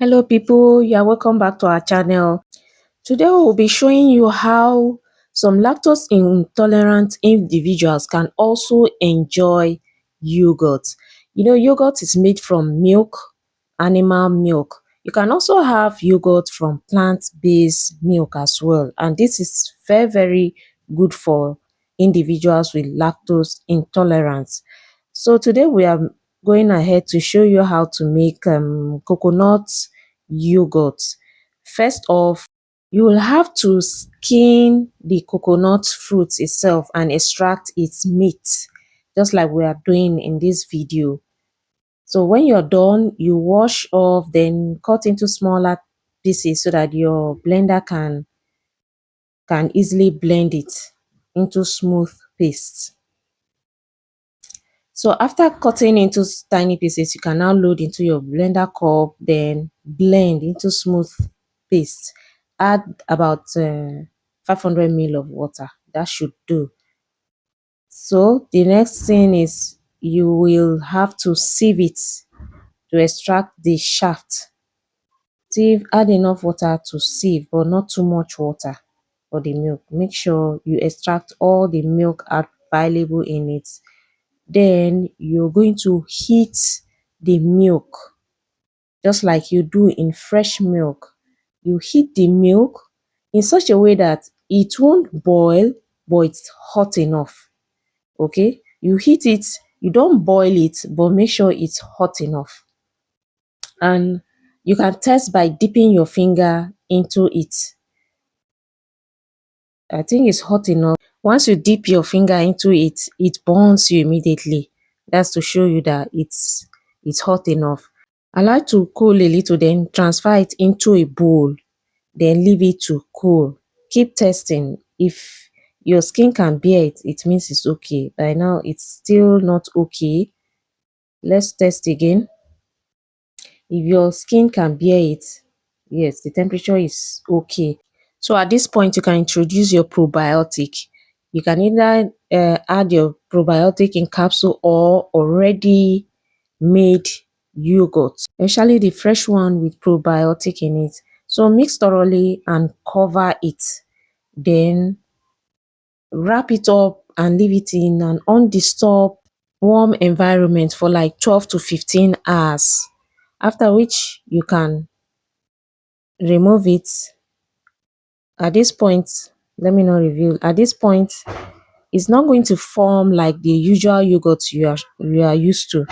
Hello people, you are welcome back to our channel. Today we will be showing you how some lactose intolerant individuals can also enjoy yogurt. You know, yogurt is made from milk, animal milk. You can also have yogurt from plant-based milk as well, and this is very good for individuals with lactose intolerance. So today we are going ahead to show you how to make coconut yogurt. First off, you will have to skin the coconut fruit itself and extract its meat, just like we are doing in this video. So when you're done, you wash off, then cut into smaller pieces so that your blender can easily blend it into smooth paste. So after cutting into tiny pieces, you can now load into your blender cup, then blend into smooth paste. Add about 500 ml of water. That should do. So the next thing is you will have to sieve it to extract the shaft. Sieve, add enough water to sieve, but not too much water for the milk. Make sure you extract all the milk available in it. Then you're going to heat the milk just like you do in fresh milk. You heat the milk in such a way that it won't boil, but it's hot enough. Okay, you heat it, you don't boil it, but make sure it's hot enough. And you can test by dipping your finger into it. I think it's hot enough. Once you dip your finger into it, it burns you immediately. That's to show you that it's hot enough. I like to cool a little, then transfer it into a bowl, then leave it to cool. Keep testing. If your skin can bear it, it means it's okay. By now, it's still not okay. Let's test again. If your skin can bear it, yes, the temperature is okay. So at this point, you can introduce your probiotic. You can either add your probiotic in capsule or already made yogurt, especially the fresh one with probiotic in it. So mix thoroughly and cover it. Then wrap it up and leave it in an undisturbed warm environment for like 12 to 15 hours. After which you can remove it. At this point, let me not reveal. At this point, it's not going to form like the usual yogurt you are used to.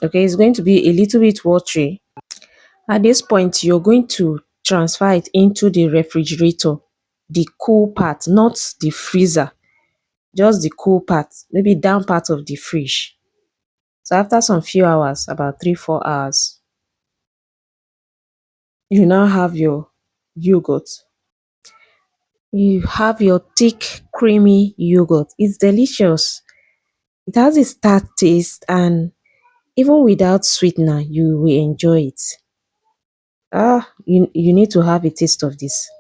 Okay, it's going to be a little bit watery. At this point, you're going to transfer it into the refrigerator, the cool part, not the freezer, just the cool part, maybe down part of the fridge. So after some few hours, about 3-4 hours, you now have your yogurt. You have your thick, creamy yogurt. It's delicious. It has a tart taste, and even without sweetener, you will enjoy it. You need to have a taste of this.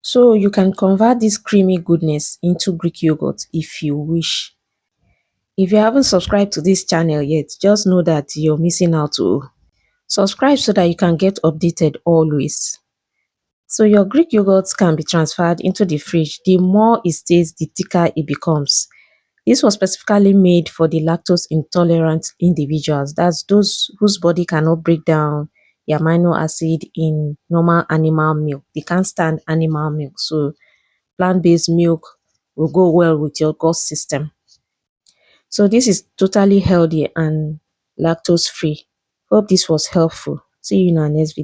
So you can convert this creamy goodness into Greek yogurt if you wish. If you haven't subscribed to this channel yet, just know that you're missing out. To subscribe so that you can get updated always. So your Greek yogurt can be transferred into the fridge. The more it stays, the thicker it becomes. This was specifically made for the lactose intolerant individuals. That's those whose body cannot break down the amino acid in normal animal milk. They can't stand animal milk. So plant-based milk will go well with your gut system. So this is totally healthy and lactose free. Hope this was helpful. See you in our next video.